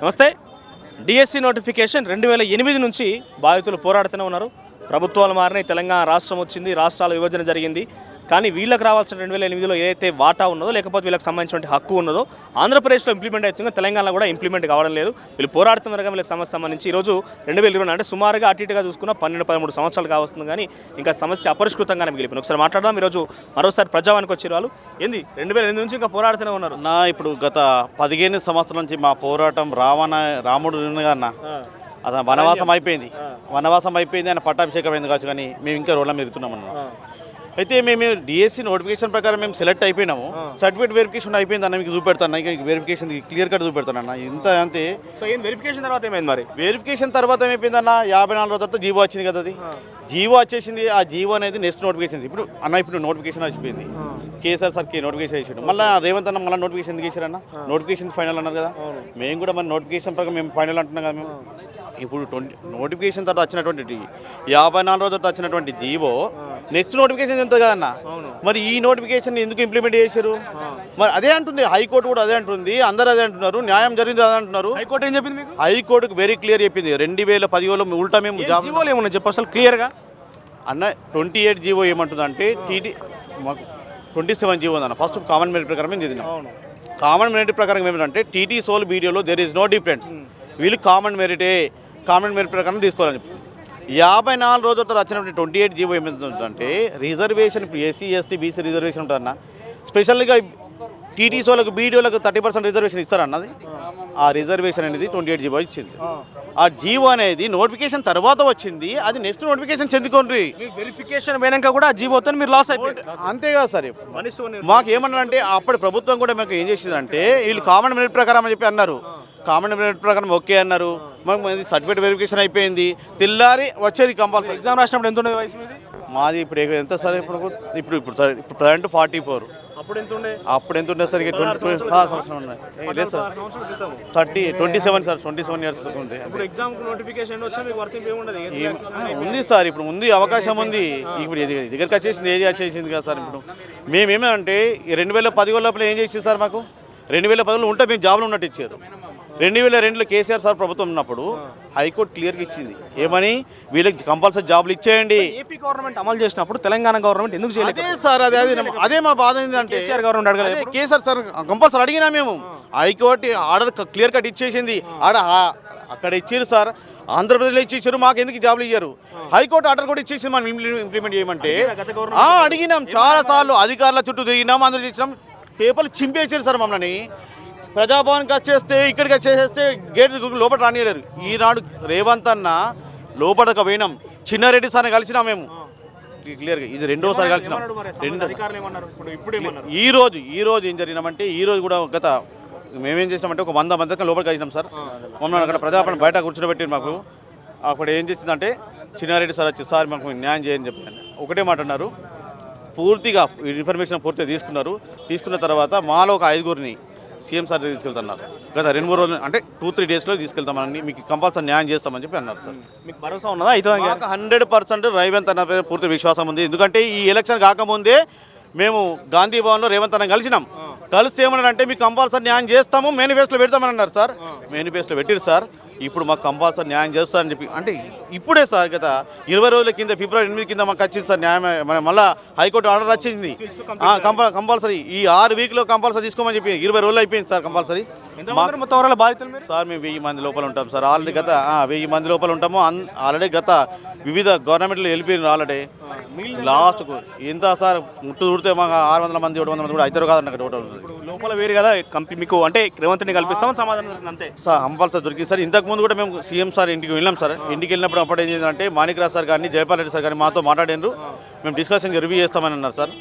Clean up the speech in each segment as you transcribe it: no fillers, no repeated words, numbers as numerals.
నమస్తే. DSC notification 2008 నుంచి బాధితులు పోరాడుతూనే ఉన్నారు. ప్రభుత్వాలు మారినాయి, తెలంగాణ రాష్ట్రం వచ్చింది, రాష్ట్రాల విభజన జరిగింది. కానీ వీళ్ళకి రావాల్సిన 2008లో ఏదైతే వాటా ఉన్నదో, లేకపోతే వీళ్ళకి సంబంధించిన హక్కు ఉన్నదో ఆంధ్రప్రదేశ్లో ఇంప్లిమెంట్ అవుతుందో తెలంగాణలో కూడా ఇంప్లిమెంట్ కావడం లేదు. వీళ్ళు పోరాడుతున్నారు. వీళ్ళకి సమస్య సంబంధించి ఈరోజు 2020 అంటే సుమారుగా అటు ఇటుగా చూసుకున్న 12-13 సంవత్సరాలు కావస్తుంది. కానీ ఇంకా సమస్య అపరిష్కృతంగానే మిగిలిపోయింది. ఒకసారి మాట్లాడదాం. ఈరోజు మరోసారి ప్రజావానికి వచ్చే వాళ్ళు ఏంది 2008 నుంచి ఇంకా పోరాడుతూనే ఉన్నారు. ఇప్పుడు గత 15 సంవత్సరాల నుంచి మా పోరాటం రాముడు అన్న అతను వనవాసం అయిపోయింది. ఆయన పట్టాభిషేకం అయింది కావచ్చు. కానీ మేము ఇంకా రోడ్ల మెరుగుతున్నామన్నా. అయితే మేము డిఎస్సి నోటిఫికేషన్ ప్రకారం మేము సెలెక్ట్ అయిపోయినాము. సర్టిఫికేట్ వెరిఫికేషన్ అయిపోయింది అన్న, మీకు చూపెడతాను. ఇక వెరిఫికేషన్ క్లియర్ కట్ చూపెడతాను అన్న. ఇంత అంతే. సో ఏం వెరిఫికేషన్ తర్వాత ఏమైంది? మరి వెరిఫికేషన్ తర్వాత ఏమైపోయింది అన్న, 54 రోజుల తర్వాత జీవో వచ్చింది కదా. అది జీవో వచ్చేసింది. ఆ జీవో అనేది నెక్స్ట్ నోటిఫికేషన్. ఇప్పుడు నోటిఫికేషన్ వచ్చిపోయింది. కేసీఆర్ సార్కి నోటిఫికేషన్ ఇచ్చాడు. మళ్ళీ రేవంత్ అన్న మళ్ళీ నోటిఫికేషన్ ఎందుకు ఇచ్చారన్న? నోటిఫికేషన్ ఫైనల్ అన్నారు కదా. మేము కూడా మన నోటిఫికేషన్ ప్రకారం మేము ఫైనల్ అంటున్నాం కదా. మేము ఇప్పుడు నోటిఫికేషన్ తర్వాత వచ్చినటువంటి 54 రోజుల తర్వాత వచ్చినటువంటి జీవో నెక్స్ట్ నోటిఫికేషన్ ఎంత కదన్న. మరి ఈ నోటిఫికేషన్ ఎందుకు ఇంప్లిమెంట్ చేశారు? మరి అదే అంటుంది హైకోర్టు కూడా, అదే అంటుంది, అందరూ అదే అంటున్నారు. న్యాయం జరిగింది అదే అంటున్నారు. హైకోర్టు ఏం చెప్పింది? హైకోర్టుకు వెరీ క్లియర్ చెప్పింది. 2010లో ఉల్టా మేము జీవోలు ఏమన్నా చెప్పు అసలు క్లియర్గా అన్న. 28 జీవో ఏమంటుందంటే మాకు 27 జీవో ఉందన్న. ఫస్ట్ కామన్ మెరిట్ ప్రకారం మేము చదివినాం. కామన్ మెరిట్ ప్రకారం ఏమిటంటే టీటీ సోల్ వీడియోలో దెర్ ఈజ్ నో డిఫరెన్స్. వీళ్ళు కామన్ మెరిట్ ప్రకారం తీసుకోవాలని చెప్తుంది. 54 రోజుల తర్వాత వచ్చినటువంటి 28 జీవో ఏమవుతుందంటే రిజర్వేషన్, ఇప్పుడు ఎస్సీ ఎస్టీ బీసీ రిజర్వేషన్ ఉంటుందన్న. స్పెషల్గా టీటీ సోలకు బీడీఓలకు 30% రిజర్వేషన్ ఇస్తారన్నది. ఆ రిజర్వేషన్ అనేది 28 జీవో ఇచ్చింది. ఆ జీవో అనేది నోటిఫికేషన్ తర్వాత వచ్చింది. అది నెక్స్ట్ నోటిఫికేషన్ చెందుకోండి. వెరిఫికేషన్ పోయినాక కూడా ఆ జీవోతో మీరు లాస్ అయిపోయింది. అంతేగా సార్. మాకు ఏమన్నారంటే అప్పటి ప్రభుత్వం కూడా మాకు ఏం చేసిందంటే వీళ్ళు కామన్ మెరిట్ ప్రకారం అని చెప్పి అన్నారు. కామన్ మెరిట్ ప్రకారం ఓకే అన్నారు. మాకు సర్టిఫికేట్ వెరిఫికేషన్ అయిపోయింది. తెల్లారి వచ్చేది కంపల్సరీ. ఎగ్జామ్ రాసినప్పుడు ఎంత ఉండేది వయసు మీది? మాది ఇప్పుడు ఎంత సార్? ఇప్పుడు ప్రజెంట్ 44. అప్పుడు ఎంత ఉండే? అప్పుడు ఎంత ఉండే సార్? 27 సార్. 27 ఇయర్స్ ఉంది. ఉంది సార్. ఇప్పుడు ఉంది, అవకాశం ఉంది. ఇప్పుడు దగ్గరికి వచ్చేసింది, ఏది వచ్చేసింది కదా సార్. ఇప్పుడు మేమేమంటే 2010 లోపల ఏం చేసింది సార్? మాకు 2010లో ఉంటే మేము జాబ్లో ఉన్నట్టు ఇచ్చారు. 2002లో కేసీఆర్ సార్ ప్రభుత్వం ఉన్నప్పుడు హైకోర్టు క్లియర్గా ఇచ్చింది. ఏమని? వీళ్ళకి కంపల్సరీ జాబులు ఇచ్చేయండి. ఏపీ గవర్నమెంట్ అమలు చేసినప్పుడు తెలంగాణ గవర్నమెంట్ ఎందుకు చేయలేదు? అదే సార్, అదే మా బాధ ఏంటంటే కేసీఆర్ గవర్నమెంట్ అడగలేదు. కేసీఆర్ సార్ కంపల్సరీ అడిగినా మేము. హైకోర్టు ఆర్డర్ క్లియర్ కట్ ఇచ్చేసింది. అక్కడ ఇచ్చారు సార్. ఆంధ్రప్రదేశ్లో ఇచ్చేసారు. మాకు ఎందుకు జాబులు ఇయ్యారు? హైకోర్టు ఆర్డర్ కూడా ఇచ్చేసి మనం ఇంప్లిమెంట్ చేయమంటే అడిగినాం. చాలాసార్లు అధికారుల చుట్టూ తిరిగినాం, అందరూ చేసినాం. పేపర్లు చింపేసారు సార్ మమ్మల్ని. ప్రజాభవన్కి వచ్చేస్తే, ఇక్కడికి వచ్చేస్తే గేట్ లోపల రానియలేరు. ఈనాడు రేవంత్ అన్న లోపలికి పోయినాం. చిన్నారెడ్డి సార్ని కలిసినాం మేము క్లియర్గా. ఇది రెండోసారి కలిసినాం. ఈ రోజు ఏం జరిగినామంటే, ఈ రోజు కూడా మేమేం చేసినామంటే 100 మంది లోపలికి కలిసినాం సార్. మమ్మల్ని అక్కడ ప్రజాభవన్ బయట కూర్చోబెట్టారు. మాకు అక్కడ ఏం చేసిందంటే చిన్నారెడ్డి సార్ వచ్చి, సార్ మాకు న్యాయం చేయని చెప్పాను. ఒకటే మాట అన్నారు. పూర్తిగా ఇన్ఫర్మేషన్ పూర్తిగా తీసుకున్న తర్వాత మాలో ఒక 5గురిని సీఎం సార్ తీసుకెళ్తున్నారు. గత 2-3 రోజులు అంటే 2-3 డేస్లో తీసుకెళ్తామని, మీకు కంపల్సరీ న్యాయం చేస్తామని చెప్పి అన్నారు సార్. మీకు భరోసా ఉన్నదా? అయితే 100% రేవంత్ అన్న పేరు పూర్తి విశ్వాసం ఉంది. ఎందుకంటే ఈ ఎలక్షన్ కాకముందే మేము గాంధీ భవన్లో రేవంత్ అన్న కలిసినాం. కలిసి ఏమన్నారంటే మీకు కంపల్సరీ న్యాయం చేస్తాము, మేనిఫెస్టోలో పెడతామని అన్నారు సార్. మేనిఫెస్టోలో పెట్టారు సార్. ఇప్పుడు మాకు కంపల్సరీ న్యాయం చేస్తారని చెప్పి, అంటే ఇప్పుడే సార్ గత 20 రోజుల కింద ఫిబ్రవరి 8 కింద మాకు వచ్చింది సార్ న్యాయం. మళ్ళీ హైకోర్టు ఆర్డర్ వచ్చింది. కంపల్సరీ ఈ 6 వీక్లో కంపల్సరీ తీసుకోమని చెప్పి 20 రోజులు అయిపోయింది సార్. కంపల్సరీ సార్ మేము 1000 మంది లోపల ఉంటాం సార్. ఆల్రెడీ 1000 మంది లోపల ఉంటాము. ఆల్రెడీ వివిధ గవర్నమెంట్లు వెళ్ళిపోయినారు ఆల్రెడీ. లాస్ట్కు ఎంత సార్ ముట్టు చూడితే మాకు 600 మంది 700 మంది కూడా అవుతారు కాదండి. టోటల్ లోపల వేరు కదా మీకు, అంటే రేవంత్ని కల్పిస్తామని సమాధానం అంతే సార్. కంపల్సరీ దొరికింది సార్. ఇంతకుముందు కూడా మేము సీఎం సార్ ఇంటికి వెళ్ళాం సార్. ఇంటికి వెళ్ళినప్పుడు అప్పుడు ఏం చేయాలంటే మాణిక్రాజ్ సార్ కానీ జయపాల్ రెడ్డి సార్ కానీ మాతో మాట్లాడారు. మేము డిస్కషన్ రివ్యూ చేస్తామని అన్నారు సార్.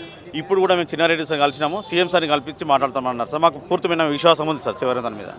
ఇప్పుడు కూడా మేము చిన్నారెడ్డి సార్ కలిసినాము. సీఎం సార్ని కల్పించి మాట్లాడతామన్నారు సార్. మాకు పూర్తిమైన విశ్వాసం ఉంది సార్ చివరి దాని మీద.